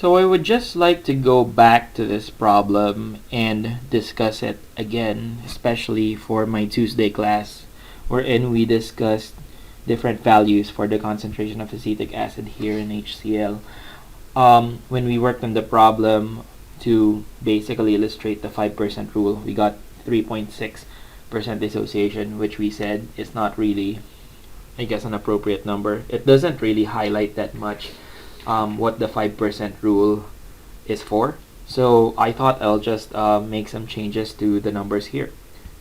So I would just like to go back to this problem and discuss it again, especially for my Tuesday class, wherein we discussed different values for the concentration of acetic acid here in HCl. When we worked on the problem to basically illustrate the 5% rule, we got 3.6% dissociation, which we said is not really, I guess, an appropriate number. It doesn't really highlight that much what the 5% rule is for. So I thought I'll just make some changes to the numbers here.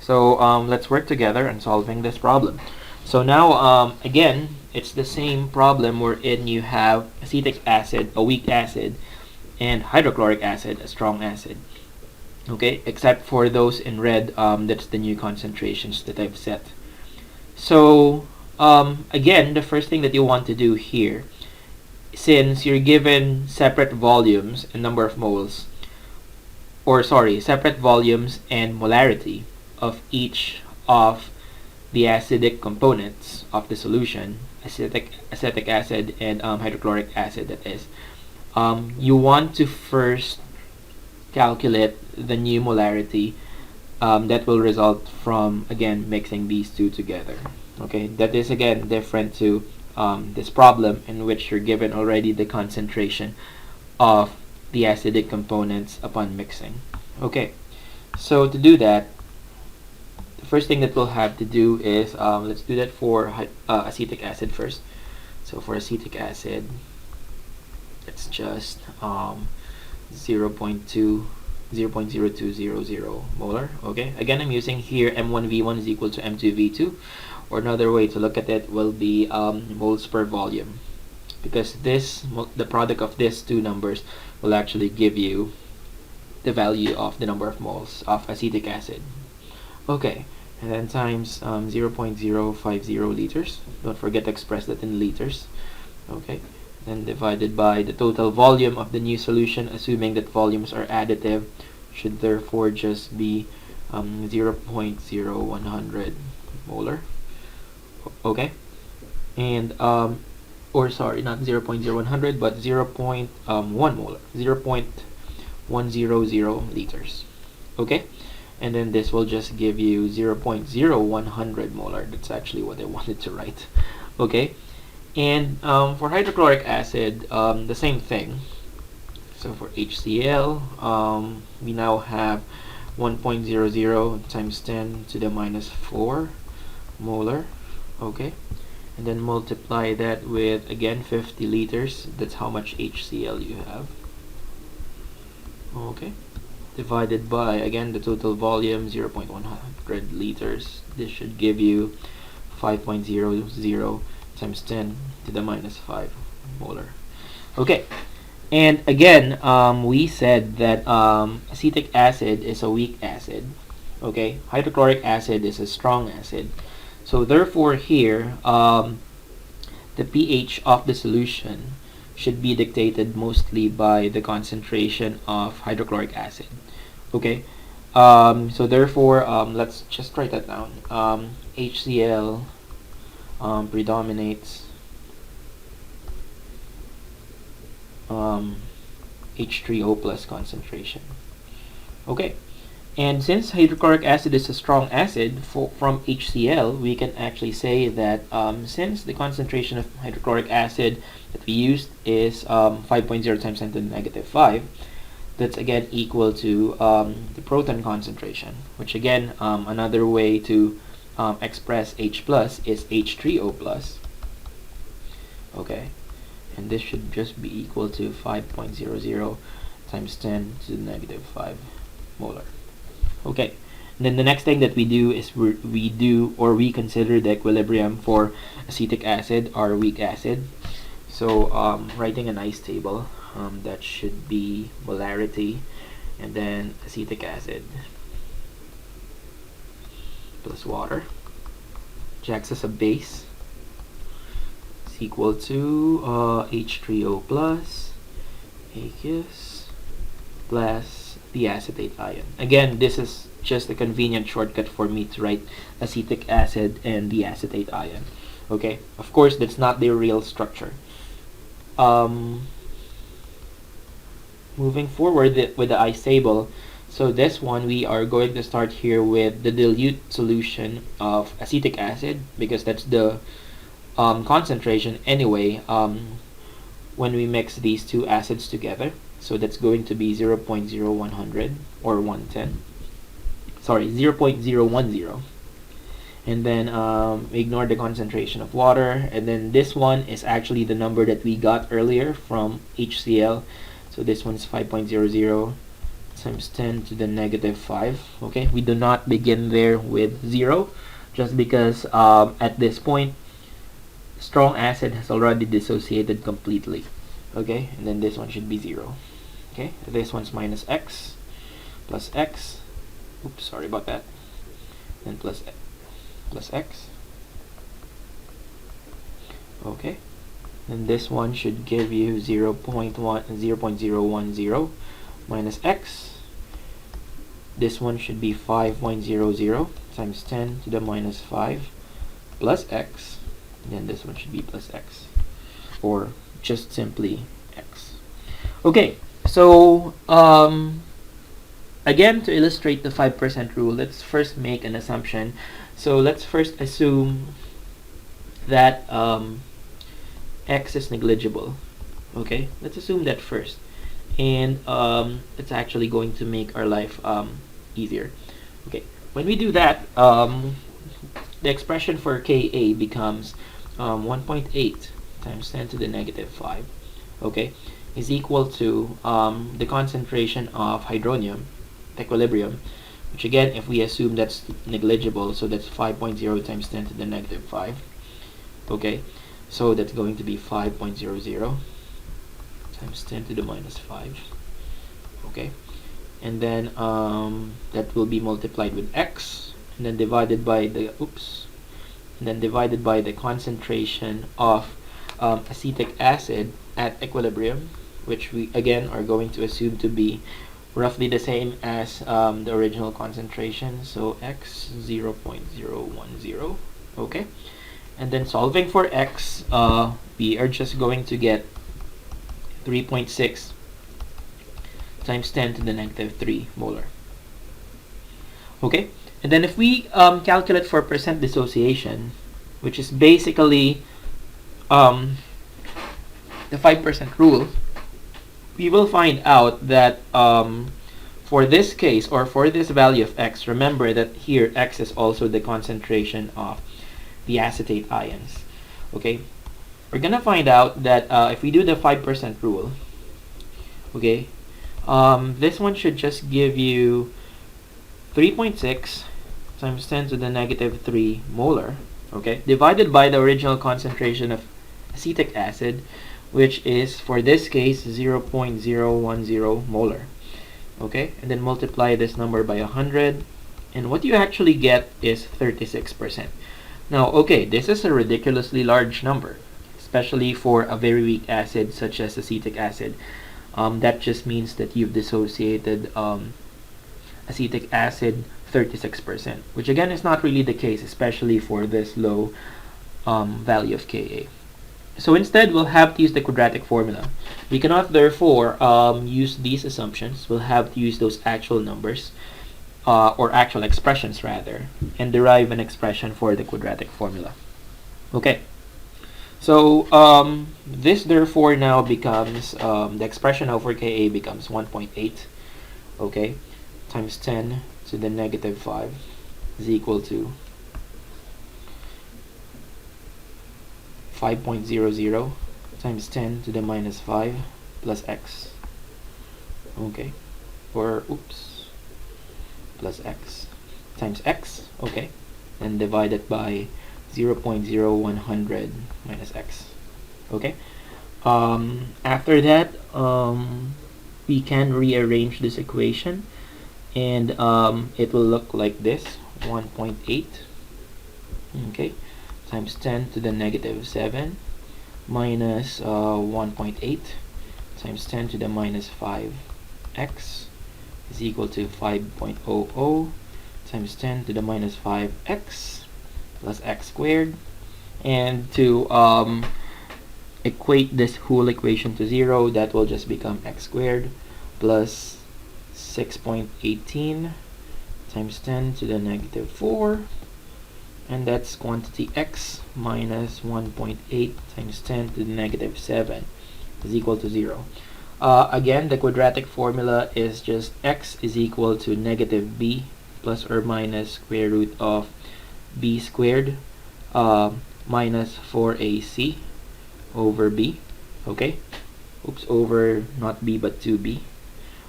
So let's work together on solving this problem. So now, again, it's the same problem wherein you have acetic acid, a weak acid, and hydrochloric acid, a strong acid. Okay, except for those in red, that's the new concentrations that I've set. So again, the first thing that you want to do here, since you're given separate volumes and number of moles, or sorry, separate volumes and molarity of each of the acidic components of the solution, acetic acid and hydrochloric acid, that is, you want to first calculate the new molarity that will result from, again, mixing these two together. Okay, that is again different to this problem in which you're given already the concentration of the acidic components upon mixing. Okay, so to do that, the first thing that we'll have to do is, let's do that for acetic acid first. So for acetic acid, it's just 0.0200 molar. Okay, again, I'm using here M1V1 is equal to M2V2, or another way to look at it will be moles per volume, because the product of these two numbers will actually give you the value of the number of moles of acetic acid. Okay, and then times 0.050 liters. Don't forget to express that in liters. Okay, then divided by the total volume of the new solution, assuming that volumes are additive, should therefore just be 0.0100 molar. Okay, and or sorry, not 0.0100, but 0.1 molar, 0.100 liters. Okay, and then this will just give you 0.0100 molar. That's actually what I wanted to write. Okay, and for hydrochloric acid, the same thing. So for HCl, we now have 1.00 times 10 to the minus 4 molar. Okay, and then multiply that with, again, 50 liters. That's how much HCl you have. Okay, divided by, again, the total volume, 0.100 liters. This should give you 5.00 times 10 to the minus 5 molar. Okay, and again, we said that acetic acid is a weak acid. Okay, hydrochloric acid is a strong acid. So therefore here, the pH of the solution should be dictated mostly by the concentration of hydrochloric acid. Okay, so therefore, let's just write that down. HCl predominates H3O plus concentration. Okay, and since hydrochloric acid is a strong acid, from HCl, we can actually say that since the concentration of hydrochloric acid that we used is 5.0 times 10 to the negative 5, that's again equal to the proton concentration, which again, another way to express H plus is H3O plus. Okay, and this should just be equal to 5.00 times 10 to the negative 5 molar. Okay, and then the next thing that we do is we consider the equilibrium for acetic acid or weak acid. So writing a nice table, that should be molarity, and then acetic acid plus water, which acts as a base, is equal to H3O plus aqueous plus the acetate ion. Again, this is just a convenient shortcut for me to write acetic acid and the acetate ion. Okay, of course that's not the real structure. moving forward with the istable, so this one we are going to start here with the dilute solution of acetic acid, because that's the concentration anyway when we mix these two acids together. So that's going to be 0.0100 or 110. Sorry, 0.010. And then ignore the concentration of water. And then this one is actually the number that we got earlier from HCl. So this one is 5.00 times 10 to the negative 5. Okay, we do not begin there with 0, just because at this point strong acid has already dissociated completely. Okay, and then this one should be 0. Okay, this one's minus x plus x. Oops, sorry about that. Then plus x. Okay, then this one should give you 0.010 minus x. This one should be 5.00 times 10 to the minus 5 plus x. And then this one should be plus x, or just simply x. Okay, so again, to illustrate the 5% rule, let's first make an assumption. So let's first assume that x is negligible. Okay, let's assume that first, and it's actually going to make our life easier. Okay, when we do that, the expression for Ka becomes 1.8 times 10 to the negative 5, okay, is equal to the concentration of hydronium at equilibrium, which again, if we assume that's negligible, so that's 5.0 times 10 to the negative 5, okay, so that's going to be 5.00 times 10 to the minus 5, okay, and then that will be multiplied with x, and then divided by the concentration of acetic acid at equilibrium, which we again are going to assume to be roughly the same as the original concentration, so x 0.010. Okay, and then solving for x, we are just going to get 3.6 times 10 to the negative 3 molar. Okay, and then if we calculate for percent dissociation, which is basically the 5% rule, we will find out that for this case, or for this value of x, remember that here x is also the concentration of the acetate ions. Okay, we're gonna find out that if we do the 5% rule, okay, this one should just give you 3.6 times 10 to the negative 3 molar, okay, divided by the original concentration of acetic acid, which is for this case 0.010 molar, okay, and then multiply this number by 100, and what you actually get is 36%. Now, okay, this is a ridiculously large number, especially for a very weak acid such as acetic acid. That just means that you've dissociated acetic acid 36%, which again is not really the case, especially for this low value of Ka. So instead, we'll have to use the quadratic formula. We cannot therefore use these assumptions. We'll have to use those actual numbers, or actual expressions rather, and derive an expression for the quadratic formula. Okay, so this therefore now becomes, the expression over Ka becomes 1.8, okay, times 10 to the negative 5 is equal to 5.00 times 10 to the minus 5 plus x, okay, or plus x times x, okay, and divided by 0.0100 minus x, okay. After that, we can rearrange this equation, and it will look like this: 1.8, okay, times 10 to the negative 7 minus 1.8 times 10 to the minus 5x is equal to 5.00 times 10 to the minus 5x plus x squared. And to equate this whole equation to 0, that will just become x squared plus 6.18 times 10 to the negative 4, and that's quantity x minus 1.8 times 10 to the negative 7 is equal to 0. Again, the quadratic formula is just x is equal to negative b plus or minus square root of b squared minus 4ac over b. Okay, oops, over not b but 2b.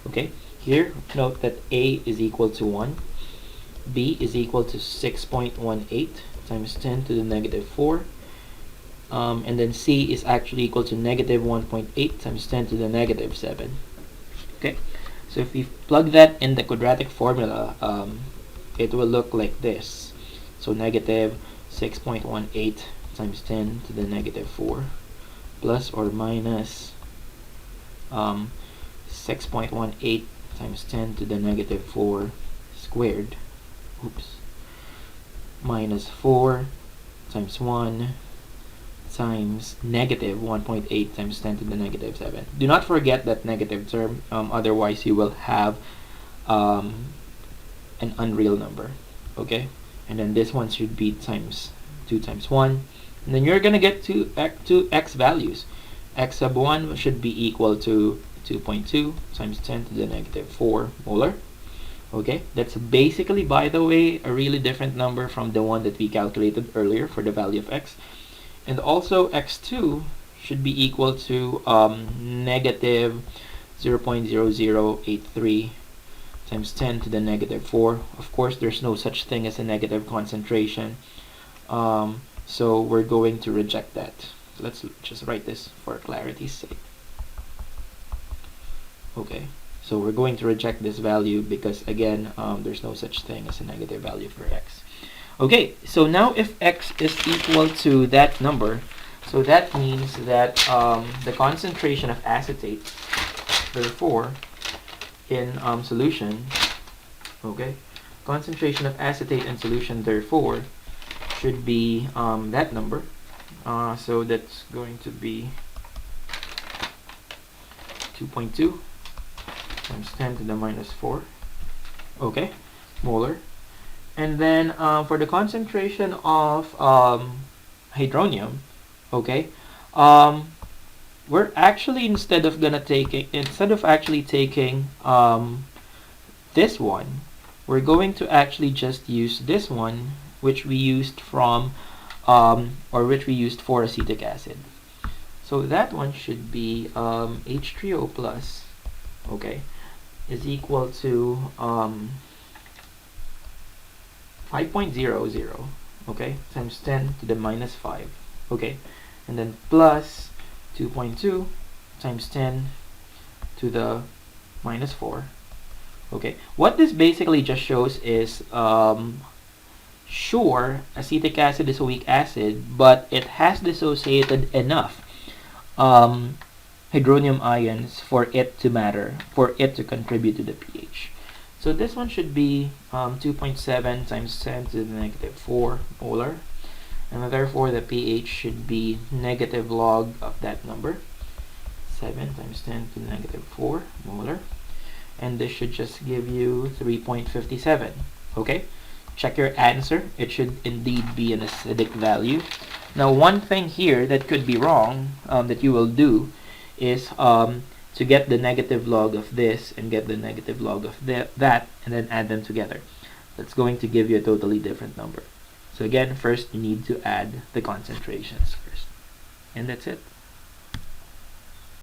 Okay, here note that a is equal to 1, b is equal to 6.18 times 10 to the negative 4, and then c is actually equal to negative 1.8 times 10 to the negative 7. Okay, so if we plug that in the quadratic formula, it will look like this. So negative 6.18 times 10 to the negative 4 plus or minus 6.18 times 10 to the negative 4 squared, oops, minus 4 times 1 times negative 1.8 times 10 to the negative 7. Do not forget that negative term, otherwise you will have an unreal number. Okay, and then this one should be times 2 times 1, and then you're gonna get two x values. X sub 1 should be equal to 2.2 times 10 to the negative 4 molar. Okay, that's basically, by the way, a really different number from the one that we calculated earlier for the value of x. And also x2 should be equal to negative 0.0083 times 10 to the negative 4. Of course, there's no such thing as a negative concentration, so we're going to reject that. So let's just write this for clarity's sake. Okay, so we're going to reject this value because, again, there's no such thing as a negative value for x. Okay, so now if x is equal to that number, so that means that the concentration of acetate, therefore, in solution, okay, concentration of acetate in solution, therefore, should be that number. So that's going to be 2.2 times 10 to the minus 4, okay, molar. And then for the concentration of hydronium, okay, we're actually, instead of actually taking this one, we're going to actually just use this one, which we used from which we used for acetic acid. So that one should be H3O plus, okay, is equal to 5.00, okay, times 10 to the minus 5, okay, and then plus 2.2 times 10 to the minus 4. Okay, what this basically just shows is, sure, acetic acid is a weak acid, but it has dissociated enough hydronium ions for it to matter, for it to contribute to the pH. So this one should be 2.7 times 10 to the negative 4 molar, and therefore the pH should be negative log of that number, 7 times 10 to the negative 4 molar, and this should just give you 3.57. Okay, check your answer. It should indeed be an acidic value. Now, one thing here that could be wrong, that you will do, is to get the negative log of this and get the negative log of that, and then add them together. That's going to give you a totally different number. So again, first you need to add the concentrations first. And that's it.